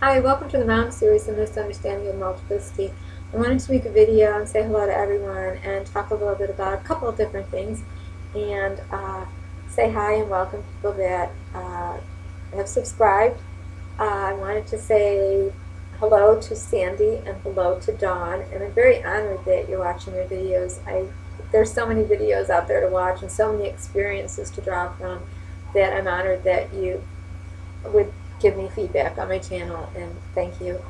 Hi, welcome to the Mountain Series, The Misunderstanding of Multiplicity. I wanted to make a video and say hello to everyone and talk a little bit about a couple of different things and say hi and welcome people that have subscribed. I wanted to say hello to Sandy and hello to Dawn, and I'm very honored that you're watching my videos. There's so many videos out there to watch and so many experiences to draw from that I'm honored that you would give me feedback on my channel, and thank you.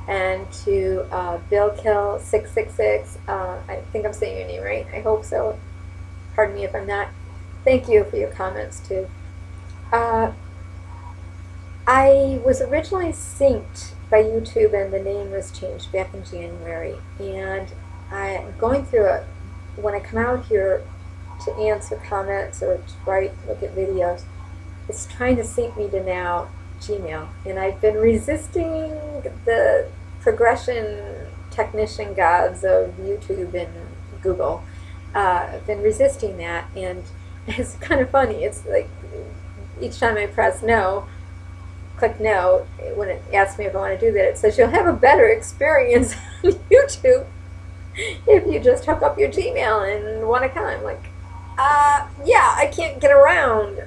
And to Bill Kill 666, I think I'm saying your name right. I hope so. Pardon me if I'm not. Thank you for your comments too. I was originally synced by YouTube, and the name was changed back in January. And I'm going through it when I come out here to answer comments or to look at videos. It's trying to sync me to now Gmail, and I've been resisting the progression technician gods of YouTube and Google. I've been resisting that, and it's kind of funny. It's like each time I press no, click no, when it asks me if I want to do that, it says you'll have a better experience on YouTube if you just hook up your Gmail and one account. I'm like, yeah, I can't get around.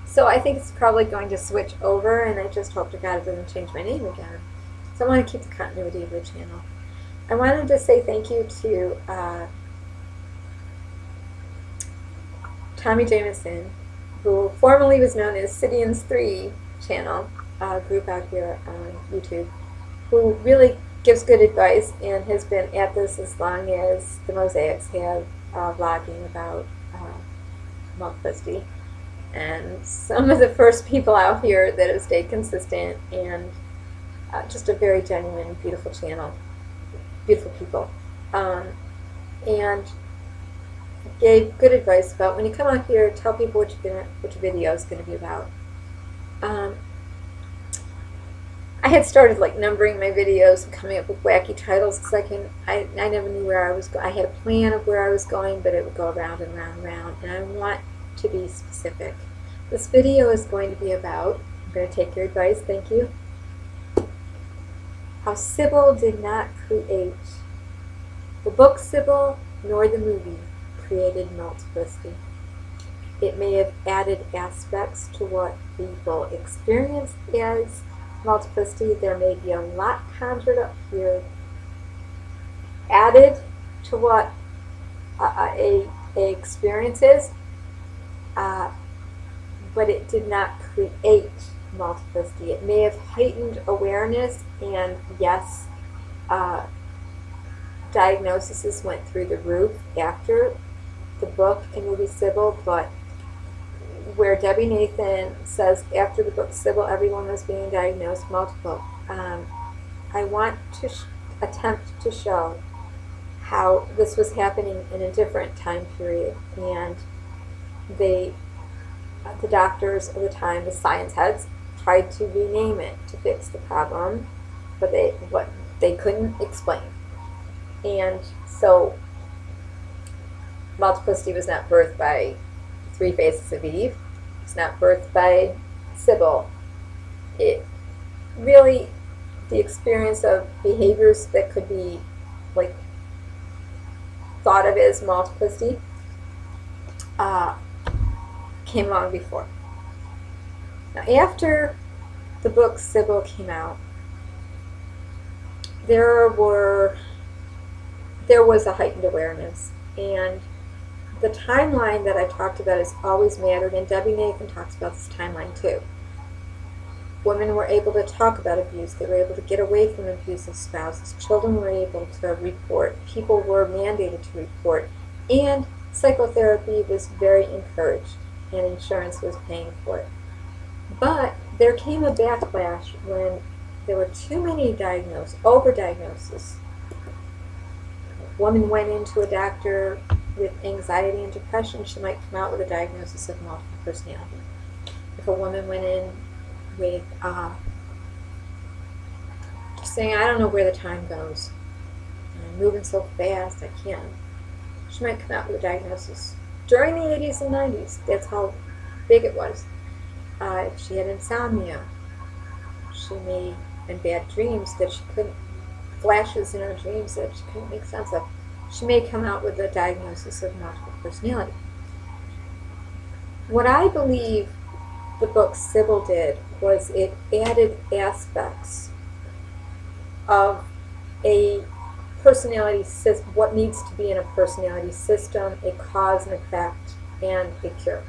So I think it's probably going to switch over, and I just hope to God it doesn't change my name again. So I want to keep the continuity of the channel. I wanted to say thank you to Tommy Jameson, who formerly was known as Sidian's 3 channel, group out here on YouTube, who really gives good advice and has been at this as long as the Mosaics have vlogging about multiplicity. And some of the first people out here that have stayed consistent, and just a very genuine, beautiful channel, beautiful people, and gave good advice about when you come out here, tell people what your video is going to be about. I had started like numbering my videos and coming up with wacky titles because I never knew where I was going. I had a plan of where I was going, but it would go around and round and round, and I want to be specific. This video is going to be about, I'm going to take your advice, thank you, how Sybil did not create the book Sybil nor the movie created multiplicity. It may have added aspects to what people experience as multiplicity. There may be a lot conjured up here, added to what a experience is, but it did not create multiplicity. It may have heightened awareness, and yes, diagnoses went through the roof after the book and movie Sybil, but where Debbie Nathan says after the book Sybil everyone was being diagnosed multiple, I want to attempt to show how this was happening in a different time period, and the doctors of the time, the science heads, tried to rename it to fix the problem, but they couldn't explain. And so multiplicity was not birthed by 3 Faces of Eve. It's not birthed by Sybil. It really, the experience of behaviors that could be like thought of as multiplicity came long before. Now, after the book Sybil came out, there was a heightened awareness, and the timeline that I talked about has always mattered, and Debbie Nathan talks about this timeline too. Women were able to talk about abuse. They were able to get away from abusive spouses. Children were able to report. People were mandated to report, and psychotherapy was very encouraged, and insurance was paying for it. But there came a backlash when there were too many overdiagnoses. A woman went into a doctor with anxiety and depression, she might come out with a diagnosis of multiple personality. If a woman went in with just saying, I don't know where the time goes, I'm moving so fast, I can't, she might come out with a diagnosis. During the 80s and 90s, that's how big it was. If she had insomnia, she may and bad dreams that she couldn't, flashes in her dreams that she couldn't make sense of, she may come out with a diagnosis of multiple personality. What I believe the book Sybil did was it added aspects of a personality system, what needs to be in a personality system, a cause and effect, and a cure.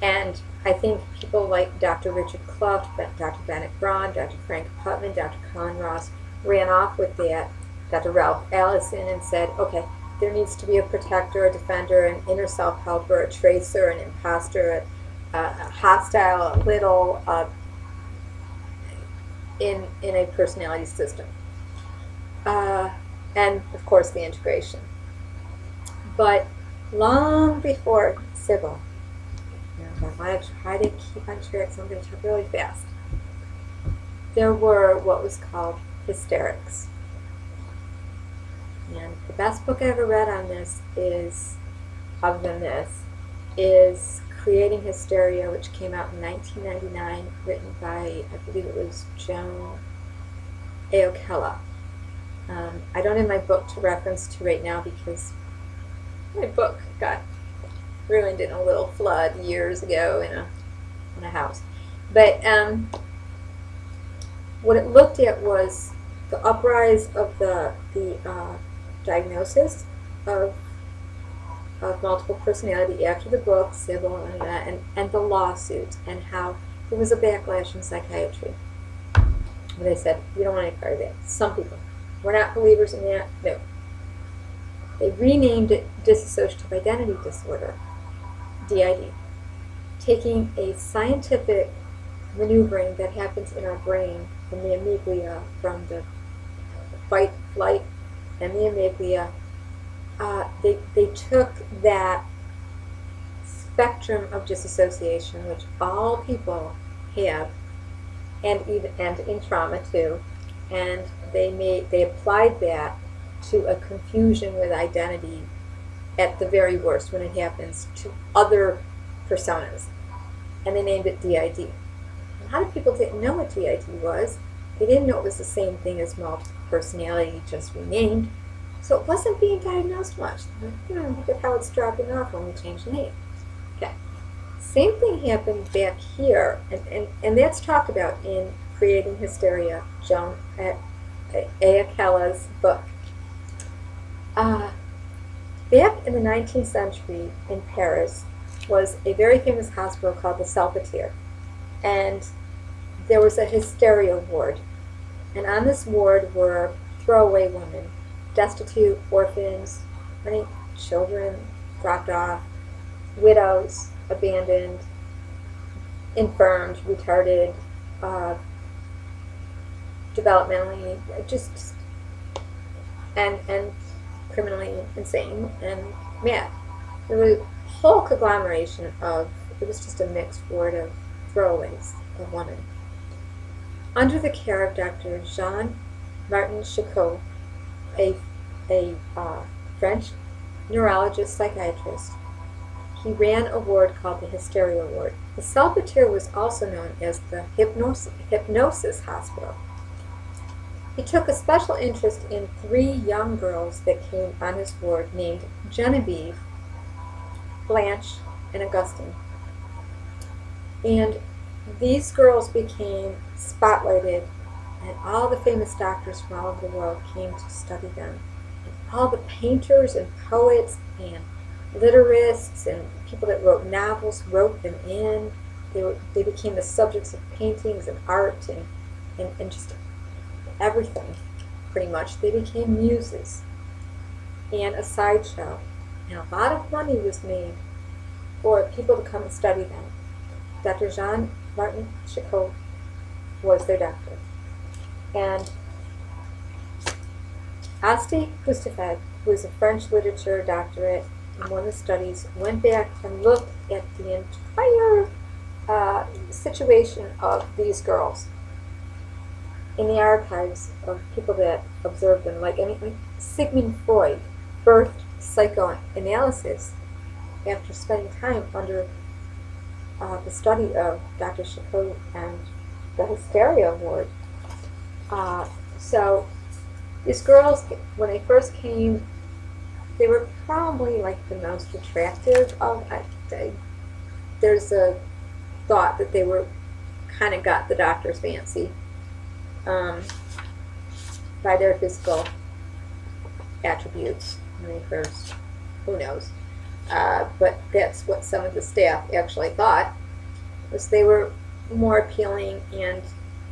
And I think people like Dr. Richard Clough, Dr. Bennett Braun, Dr. Frank Putman, Dr. Colin Ross ran off with that, Dr. Ralph Allison, and said, okay, there needs to be a protector, a defender, an inner self-helper, a tracer, an imposter, a hostile, a little, in a personality system. And, of course, the integration. But long before Sybil, I want to try to keep on track, so I'm going to talk really fast. There were what was called hysterics. And the best book I ever read on this is, other than this, is Creating Hysteria, which came out in 1999, written by, I believe it was Joan Acocella. I don't have my book to reference to right now because my book got ruined in a little flood years ago in a house. But what it looked at was the uprise of the diagnosis of multiple personality after the book, Sybil, and the lawsuit, and how there was a backlash in psychiatry. And they said, we don't want any part of that. Some people. We're not believers in that. No. They renamed it Dissociative Identity Disorder, DID, taking a scientific maneuvering that happens in our brain from the amygdala, from the fight, flight, and the amygdala. They took that spectrum of disassociation, which all people have, and in trauma too, and they applied that to a confusion with identity at the very worst when it happens to other personas, and they named it DID. A lot of people didn't know what DID was. They didn't know it was the same thing as multiple personality, just renamed. So it wasn't being diagnosed much. Look at how it's dropping off when we change the name. Okay. Same thing happened back here, and that's talked about in Creating Hysteria, Joan Acocella's book. Back in the 19th century in Paris was a very famous hospital called the Salpetiere, and there was a hysteria ward. And on this ward were throwaway women, destitute, orphans, many children dropped off, widows, abandoned, infirmed, retarded, developmentally, just and criminally insane and mad. There was a whole conglomeration of, it was just a mixed ward of throwaways of women. Under the care of Dr. Jean-Martin Char, a French neurologist psychiatrist, he ran a ward called the Hysteria Ward. The Salpetiere was also known as the Hypnosis Hospital. He took a special interest in 3 young girls that came on his ward named Genevieve, Blanche, and Augustine. And these girls became spotlighted, and all the famous doctors from all over the world came to study them. And all the painters and poets and literasts and people that wrote novels wrote them in. They became the subjects of paintings and art and just everything, pretty much. They became muses and a sideshow. And a lot of money was made for people to come and study them. Dr. Jean-Martin Char was their doctor. And Asti Hustevedts, who is a French literature doctorate in one of the studies, went back and looked at the entire situation of these girls in the archives of people that observed them. Like Sigmund Freud birthed psychoanalysis after spending time under the study of Dr. Char and the Hysteria Ward. So these girls, when they first came, they were probably like the most attractive of. There's a thought that they were kind of got the doctor's fancy by their physical attributes when they first. Who knows? But that's what some of the staff actually thought, was they were more appealing and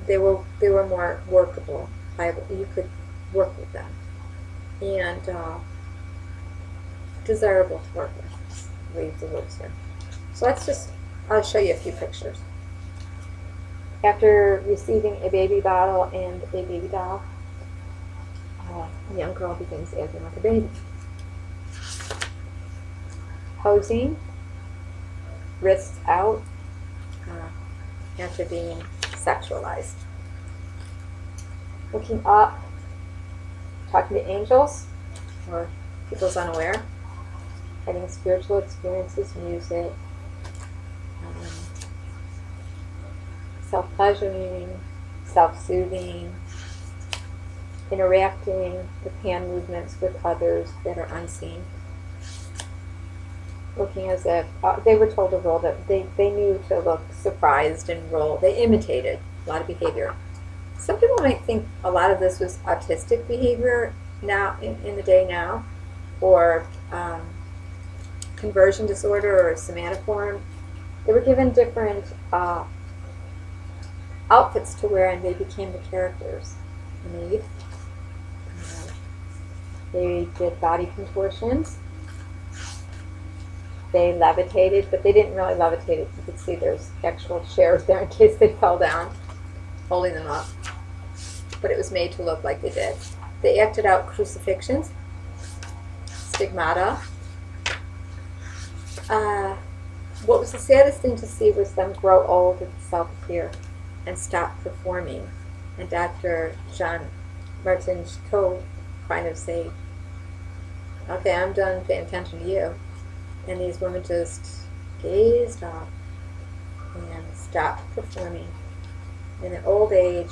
they were more workable. You could work with them, and desirable to work with. Leave the words here. So I'll show you a few pictures. After receiving a baby bottle and a baby doll, the young girl begins acting like a baby. Posing, wrists out, after being sexualized. Looking up, talking to angels, or people's unaware, having spiritual experiences, music, self-pleasuring, self-soothing, interacting with hand movements with others that are unseen. Looking as if they were told to roll, that they knew to look surprised and roll. They imitated a lot of behavior. Some people might think a lot of this was autistic behavior now in the day now, or conversion disorder or somatoform. They were given different outfits to wear, and they became the characters. They did body contortions. They levitated, but they didn't really levitate it. You could see there's actual chairs there in case they fell down, holding them up. But it was made to look like they did. They acted out crucifixions, stigmata. What was the saddest thing to see was them grow old at the Salpetiere and stop performing. And Dr. Jean-Martin Char kind of say, okay, I'm done paying attention to you. And these women just gazed off and stopped performing. In their old age,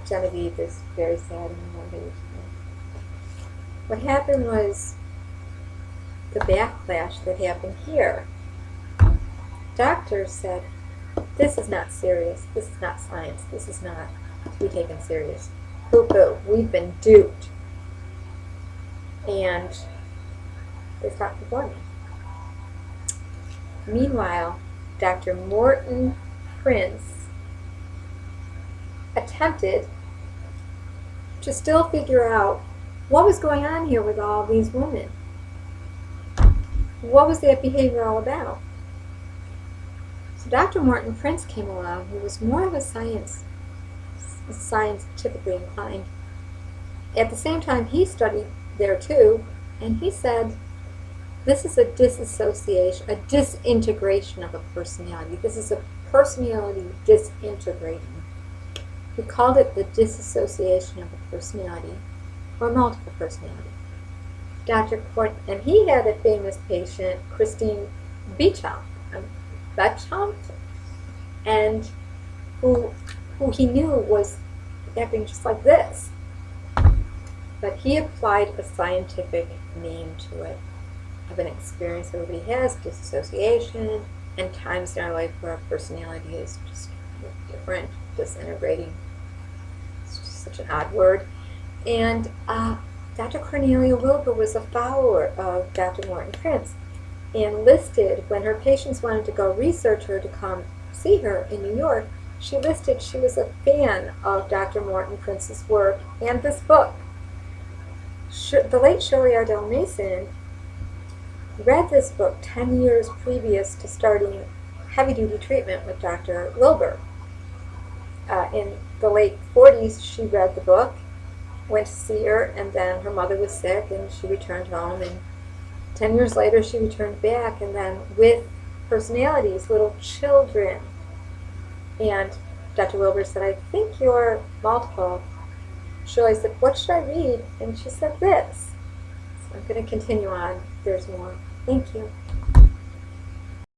Genevieve is very sad in her old age. What happened was the backlash that happened here. Doctors said, this is not serious, this is not science, this is not to be taken serious. Poo-poo, we've been duped. And they stopped performing. Meanwhile, Dr. Morton Prince attempted to still figure out what was going on here with all these women. What was that behavior all about? So Dr. Morton Prince came along, who was more of a scientifically inclined. At the same time, he studied there too, and he said, this is a disassociation, a disintegration of a personality. This is a personality disintegrating. He called it the dissociation of a personality, or multiple personality. And he had a famous patient, Christine Beachaump, and who he knew was acting just like this. But he applied a scientific name to it, of an experience everybody has, dissociation, and times in our life where our personality is just different, disintegrating. It's just such an odd word. And Dr. Cornelia Wilbur was a follower of Dr. Morton Prince, and listed, when her patients wanted to go research her to come see her in New York, she listed she was a fan of Dr. Morton Prince's work and this book. The late Shirley Ardell Mason read this book 10 years previous to starting heavy-duty treatment with Dr. Wilbur. In the late 40s, she read the book, went to see her, and then her mother was sick, and she returned home, and 10 years later, she returned back, and then with personalities, little children. And Dr. Wilbur said, I think you're multiple. Shirley said, what should I read? And she said this. So I'm going to continue on. There's more. Thank you.